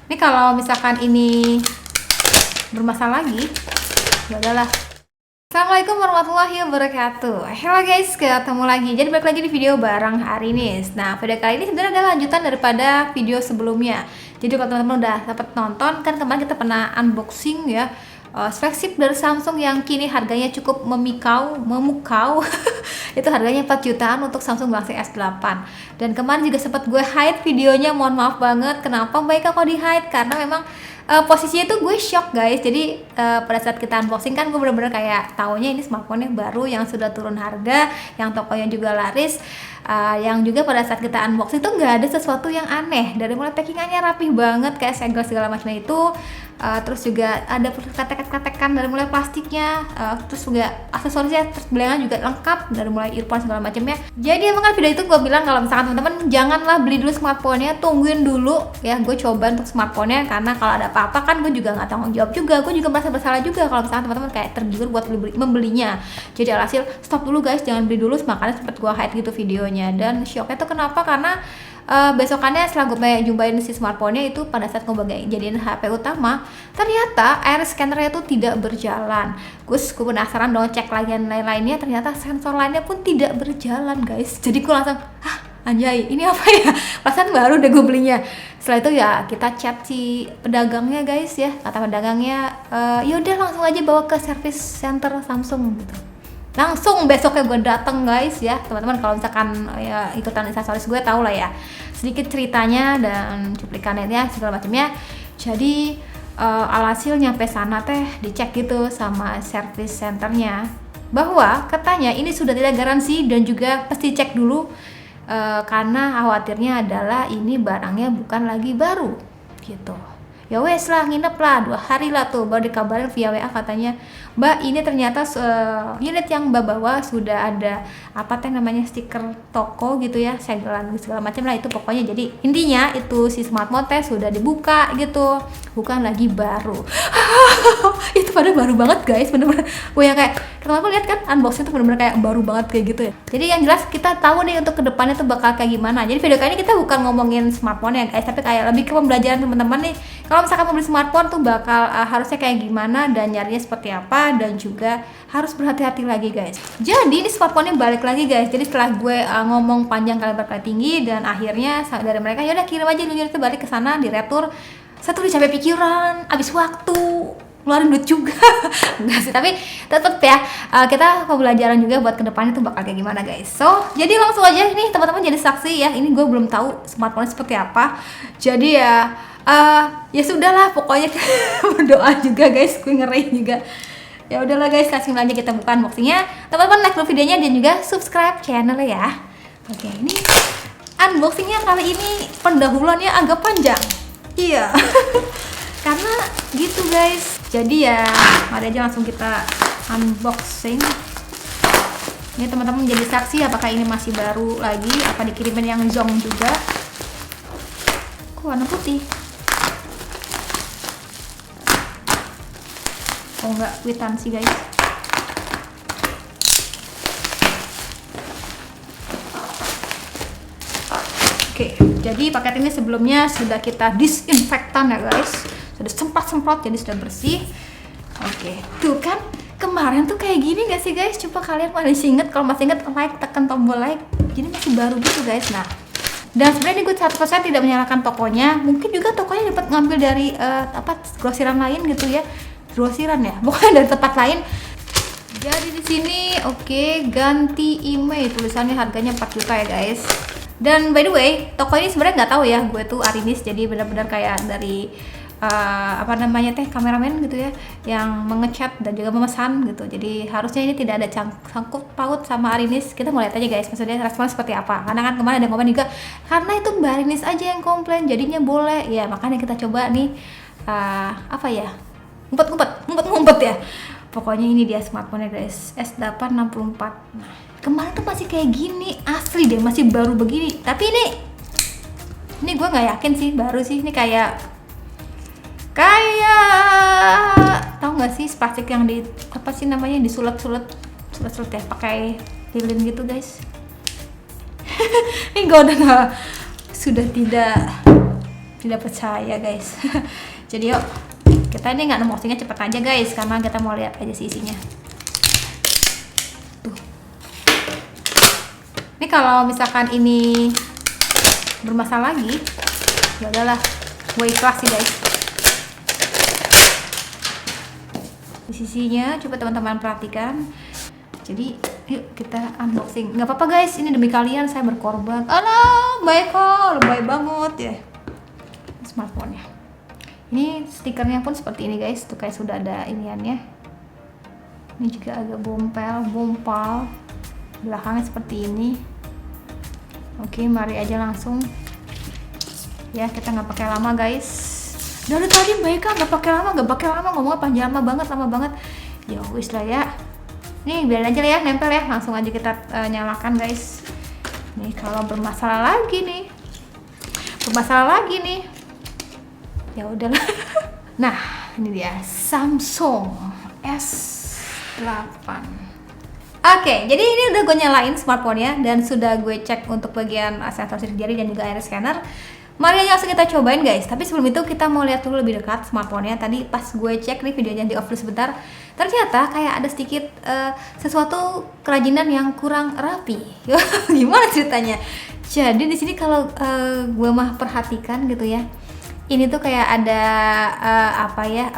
Ini kalau misalkan ini bermasalah lagi, ya udahlah. Assalamualaikum warahmatullahi wabarakatuh. Halo guys, ketemu lagi. Jadi balik lagi di video bareng Arinis. Nah, video kali ini sebenarnya adalah lanjutan daripada video sebelumnya. Jadi kalau teman-teman udah dapat nonton, kan kemarin kita pernah unboxing ya, flagship dari Samsung yang kini harganya cukup memukau. Itu harganya 4 jutaan untuk Samsung Galaxy S8. Dan kemarin juga sempat gue hide videonya, mohon maaf banget. Kenapa Mbak Ika kok di hide? Karena memang posisinya itu gue shock guys. Jadi pada saat kita unboxing kan gue bener-bener kayak taunya ini smartphone yang baru, yang sudah turun harga, yang tokonya juga laris, yang juga pada saat kita unboxing itu nggak ada sesuatu yang aneh. Dari mulai packingannya rapih banget kayak segel segala macamnya itu, terus juga ada ketek-ketekan dari mulai plastiknya, terus juga aksesorisnya, terus belengan juga lengkap dari mulai earphone segala macamnya. Jadi emang kan video itu gue bilang kalau misalkan teman-teman janganlah beli dulu smartphone-nya, tungguin dulu ya. Gue coba untuk smartphone-nya karena kalau ada apa-apa kan gue juga nggak tanggung jawab juga. Gue juga merasa bersalah juga kalau misalkan teman-teman kayak tergiur buat membelinya. Jadi alhasil stop dulu guys, jangan beli dulu. Makanya sempet gue hide gitu videonya. Dan shocknya tuh kenapa? Karena besokannya setelah gue jumpain si smartphone-nya itu, pada saat gue jadiin HP utama, ternyata air scanner-nya tuh tidak berjalan. Gue penasaran dong, cek lagi yang lain-lainnya, ternyata sensor lainnya pun tidak berjalan guys. Jadi gue langsung, anjay, ini apa ya? Perasaan baru deh gue belinya. Setelah itu ya kita chat si pedagangnya guys ya. Kata pedagangnya, ya udah langsung aja bawa ke service center Samsung gitu. Langsung besoknya gue dateng guys ya. Teman-teman kalau misalkan ya ikutan instastories gue tau lah ya sedikit ceritanya dan cuplikannya segala macamnya. Jadi alhasil nyampe sana teh dicek gitu sama service centernya bahwa katanya ini sudah tidak garansi dan juga pasti cek dulu, karena khawatirnya adalah ini barangnya bukan lagi baru gitu. Ya wes lah, nginep lah 2 hari lah tuh, baru dikabarin via WA katanya, Mbak ini ternyata unit yang Mbak bawa sudah ada apa teh namanya stiker toko gitu ya, segelan segala macam lah itu pokoknya. Jadi intinya itu si smartphone teh sudah dibuka gitu, bukan lagi baru. Itu pada baru banget guys, bener-bener gue yang kayak teman-teman lihat kan unboxing tuh bener-bener kayak baru banget kayak gitu ya. Jadi yang jelas kita tahu nih untuk kedepannya tuh bakal kayak gimana. Jadi video kali ini kita bukan ngomongin smartphone ya guys, tapi kayak lebih ke pembelajaran teman-teman nih. Kalau misalkan mau beli smartphone tuh bakal harusnya kayak gimana dan nyarinya seperti apa, dan juga harus berhati-hati lagi guys. Jadi ini smartphone-nya balik lagi guys. Jadi setelah gue ngomong panjang kali berkali tinggi, dan akhirnya dari mereka ya udah kirim aja dulu itu balik ke sana di retur. Satu udah capek pikiran, habis waktu, ngeluarin duit juga. Enggak sih, tapi tetep ya kita pembelajaran juga buat kedepannya tuh bakal kayak gimana guys. So jadi langsung aja nih teman-teman jadi saksi ya. Ini gue belum tahu smartphone seperti apa. Jadi ya sudahlah pokoknya. Berdoa juga guys, gue ngeri juga. Ya udahlah guys, langsung aja kita buka unboxingnya. Teman-teman like dulu videonya dan juga subscribe channelnya ya. Oke, ini unboxingnya kali ini pendahuluannya agak panjang. Iya. Karena gitu guys. Jadi ya mari aja langsung kita unboxing. Ini teman-teman jadi saksi apakah ini masih baru lagi, apa dikirimin yang zong juga. Kok warna putih? Oh enggak, kwitansi guys. Oke, jadi paket ini sebelumnya sudah kita disinfektan ya guys. Sudah semprot-semprot jadi sudah bersih. Oke, tuh kan kemarin tuh kayak gini gak sih guys? Coba kalian masih inget, kalau masih inget like, tekan tombol like. Jadi masih baru gitu guys. Nah, dan sebenarnya gue 100% tidak menyalahkan tokonya. Mungkin juga tokonya dapat ngambil dari grosiran lain gitu ya. Grosiran ya, bukan dari tempat lain. Jadi di sini oke, ganti email, tulisannya harganya 4 juta ya guys. Dan by the way, toko ini sebenarnya nggak tahu ya, gue tuh Arinis, jadi benar-benar kayak dari kameramen gitu ya, yang mengechat dan juga memesan gitu. Jadi harusnya ini tidak ada sangkut paut sama Arinis. Kita mau lihat aja guys, maksudnya respon seperti apa. Karena kan kemarin ada komen juga, karena itu Mbak Arinis aja yang komplain, jadinya boleh. Ya makanya kita coba nih ngumpet ya. Pokoknya ini dia smartphone-nya guys, S8 64. Nah, kemarin tuh masih kayak gini, asli deh masih baru begini. Tapi ini gue nggak yakin sih baru sih. Ini kayak tau nggak sih plastik yang apa sih namanya, disulut-sulut ya pakai lilin gitu guys. Ini gue sudah tidak Tidak percaya guys. Jadi yuk kita ini nggak unboxingnya cepet aja guys, karena kita mau lihat aja sih isinya. Tuh. Ini kalau misalkan ini bermasalah lagi, ya udahlah, gue ikhlas sih guys. Di sisinya coba teman-teman perhatikan. Jadi yuk kita unboxing. Nggak apa-apa guys, ini demi kalian saya berkorban. Alah, baik kok, lebay banget ya. Smartphone-nya. Ini stikernya pun seperti ini guys, tuh kayak sudah ada iniannya. Ini juga agak bompal. Belakangnya seperti ini. Oke, mari aja langsung. Ya, kita nggak pakai lama guys. Dari tadi baik kan, nggak pakai lama, ngomongnya panjang lama banget. Ya wis lah ya. Nih biarin aja lah ya, nempel ya. Langsung aja kita nyalakan guys. Nih kalau bermasalah lagi nih. Ya udahlah. Nah, ini dia Samsung S8. Oke, jadi ini udah gue nyalain smartphone-nya dan sudah gue cek untuk bagian sensor sidik jari dan juga iris scanner. Mari aja langsung kita cobain guys. Tapi sebelum itu kita mau lihat dulu lebih dekat smartphone-nya. Tadi pas gue cek nih videonya di off dulu sebentar, ternyata kayak ada sedikit sesuatu kerajinan yang kurang rapi. Gimana ceritanya? Jadi di sini kalau gue mah perhatikan gitu ya, ini tuh kayak ada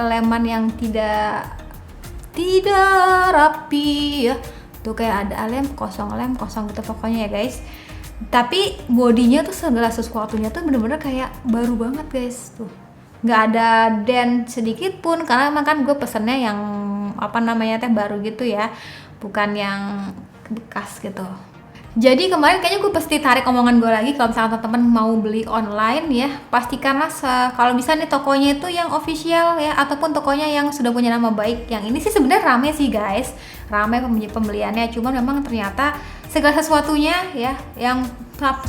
leman yang tidak rapi ya. Tuh kayak ada lem kosong gitu pokoknya ya guys. Tapi bodinya tuh segala sesuatunya tuh bener-bener kayak baru banget guys. Tuh nggak ada dent sedikit pun, karena emang kan gue pesennya yang baru gitu ya, bukan yang bekas gitu. Jadi kemarin kayaknya gue pasti tarik omongan gue lagi, kalau misalnya teman-teman mau beli online ya, pastikanlah kalau bisa nih tokonya itu yang official ya, ataupun tokonya yang sudah punya nama baik. Yang ini sih sebenarnya rame sih guys, rame pembeliannya, cuman memang ternyata segala sesuatunya ya, yang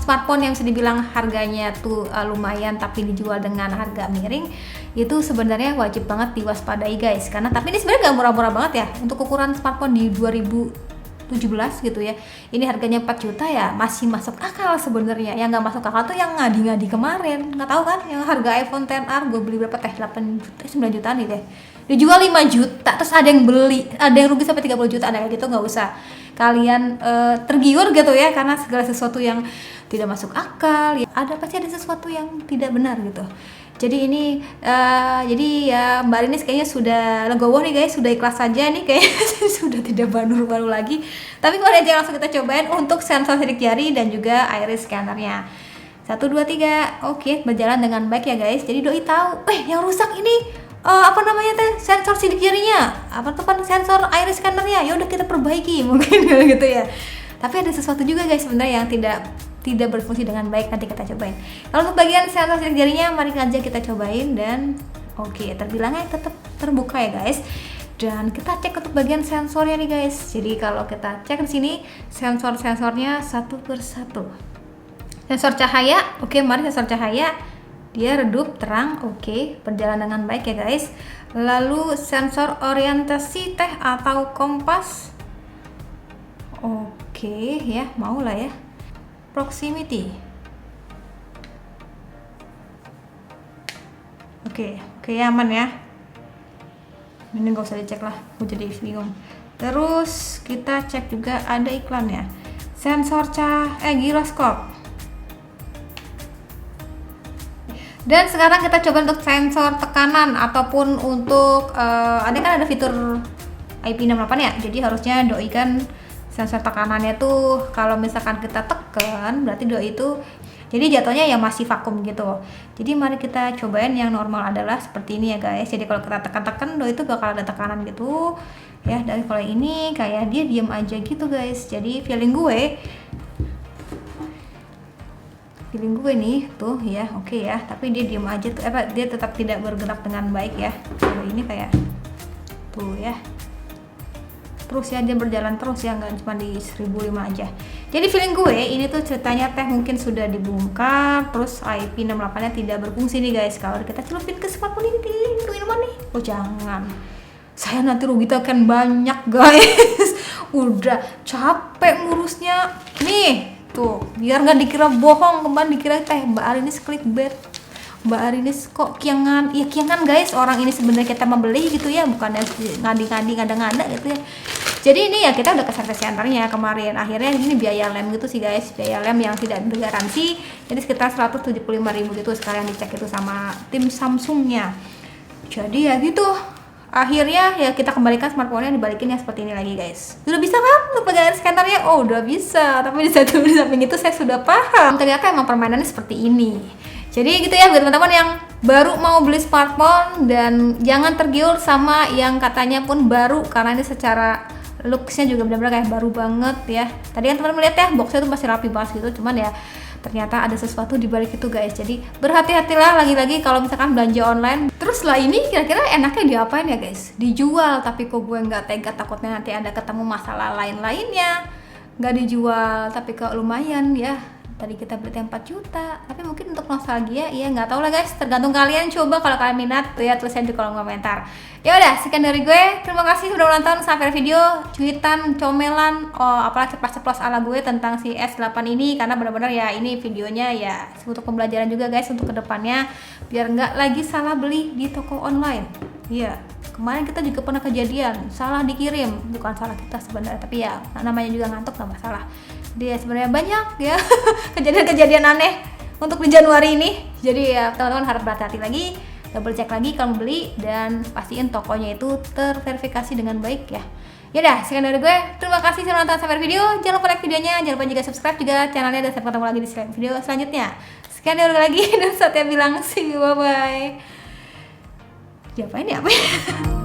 smartphone yang bisa dibilang harganya tuh lumayan tapi dijual dengan harga miring, itu sebenarnya wajib banget diwaspadai guys. Karena tapi ini sebenarnya gak murah-murah banget ya, untuk ukuran smartphone di 2017 gitu ya, ini harganya 4 juta ya, masih masuk akal sebenarnya. Yang nggak masuk akal tuh yang ngadi-ngadi kemarin, nggak tahu kan, yang harga iPhone XR gue beli berapa 8 juta, 9 jutaan nih deh, dijual 5 juta, terus ada yang beli, ada yang rugi sampai 30 juta, ada kayak gitu. Nggak usah kalian tergiur gitu ya, karena segala sesuatu yang tidak masuk akal ya, pasti ada sesuatu yang tidak benar gitu. Jadi ini ya Mbak Rinis kayaknya sudah legowo nih guys, sudah ikhlas saja nih kayaknya. Sudah tidak baru lagi. Tapi mari aja langsung kita cobain untuk sensor sidik jari dan juga iris scannernya. 1, 2, 3. Oke, berjalan dengan baik ya guys. Jadi doi tahu, yang rusak ini sensor sidik jarinya, sensor iris scannernya. Ya udah kita perbaiki mungkin gitu ya. Tapi ada sesuatu juga guys sebenarnya yang tidak berfungsi dengan baik, nanti kita cobain. Kalau untuk bagian sensor sidik jarinya, mari aja kita cobain. Dan oke, terbilangnya tetap terbuka ya guys. Dan kita cek untuk bagian sensornya nih guys. Jadi kalau kita cek di sini sensornya satu persatu. Sensor cahaya, oke, mari sensor cahaya, dia redup, terang, oke, berjalan dengan baik ya guys. Lalu sensor orientasi teh atau kompas, oke ya, mau lah ya. Proximity, oke, aman ya. Ini gak usah dicek lah, aku jadi bingung. Terus kita cek juga ada iklan ya, sensor giroskop. Dan sekarang kita coba untuk sensor tekanan ataupun untuk ada fitur IP68 ya, jadi harusnya doi kan sensor tekanannya tuh kalau misalkan kita tekan berarti doi itu jadi jatuhnya ya masih vakum gitu. Jadi mari kita cobain yang normal adalah seperti ini ya guys. Jadi kalau kita tekan doi itu bakal ada tekanan gitu ya. Dan kalau ini kayak dia diam aja gitu guys. Jadi feeling gue nih tuh ya, oke ya, tapi dia diam aja tuh, dia tetap tidak bergerak dengan baik ya. Kalau ini kayak tuh ya, terus ya dia berjalan terus ya, nggak cuma di 1005 aja. Jadi feeling gue ini tuh ceritanya mungkin sudah dibongkar, terus IP68 nya tidak berfungsi nih guys. Kalau kita celupin ke smartphone ini nih, oh jangan, saya nanti rugi akan banyak guys. Udah capek ngurusnya nih tuh, biar nggak dikira bohong, kemarin dikira Mbak Arinis clickbait. Mbak Arinis kok kiangan, ya kiangan guys, orang ini sebenarnya kita membeli gitu ya, bukannya ngadi-ngadi ngada-ngada gitu ya. Jadi ini ya kita udah ke service centernya kemarin, akhirnya ini biaya lem gitu sih guys, biaya lem yang tidak bergaransi, jadi sekitar 175.000 gitu sekalian dicek itu sama tim Samsungnya. Jadi ya gitu, akhirnya ya kita kembalikan smartphone-nya, dibalikin ya seperti ini lagi guys. Udah bisa kan untuk pegangan scannernya? Oh udah bisa, tapi di samping itu saya sudah paham ternyata emang permainannya seperti ini. Jadi gitu ya buat teman-teman yang baru mau beli smartphone, dan jangan tergiur sama yang katanya pun baru, karena ini secara looksnya juga benar-benar kayak baru banget ya. Tadi kan teman-teman lihat ya, boxnya tuh masih rapi banget gitu, cuman ya ternyata ada sesuatu di balik itu guys. Jadi berhati-hatilah lagi-lagi kalau misalkan belanja online. Terus lah ini kira-kira enaknya diapain ya guys? Dijual, tapi kok gue nggak tega, takutnya nanti ada ketemu masalah lain-lainnya. Nggak dijual, tapi kok lumayan ya. Tadi kita beli 4 juta, tapi mungkin untuk nostalgia ya nggak tahu lah guys, tergantung kalian. Coba kalau kalian minat tuh ya, tulisnya di kolom komentar. Ya udah, sekian dari gue, terima kasih sudah nonton sampai video cuitan, comelan, apalah ceplos-ceplos ala gue tentang si S8 ini, karena benar-benar ya ini videonya ya untuk pembelajaran juga guys untuk kedepannya, biar nggak lagi salah beli di toko online. Iya, kemarin kita juga pernah kejadian salah dikirim, bukan salah kita sebenarnya, tapi ya namanya juga ngantuk nggak masalah. Dia sebenarnya banyak ya kejadian-kejadian aneh untuk di Januari ini. Jadi ya teman-teman harus berhati-hati lagi, double check lagi kalau beli, dan pastiin tokonya itu terverifikasi dengan baik ya. Yaudah, sekian dari gue, terima kasih sudah nonton sampai video. Jangan lupa like videonya, jangan lupa juga subscribe juga channelnya, dan sampai ketemu lagi di video selanjutnya. Sekian dari gue lagi, dan saatnya bilang see you, bye bye. Diapain ya apa ya?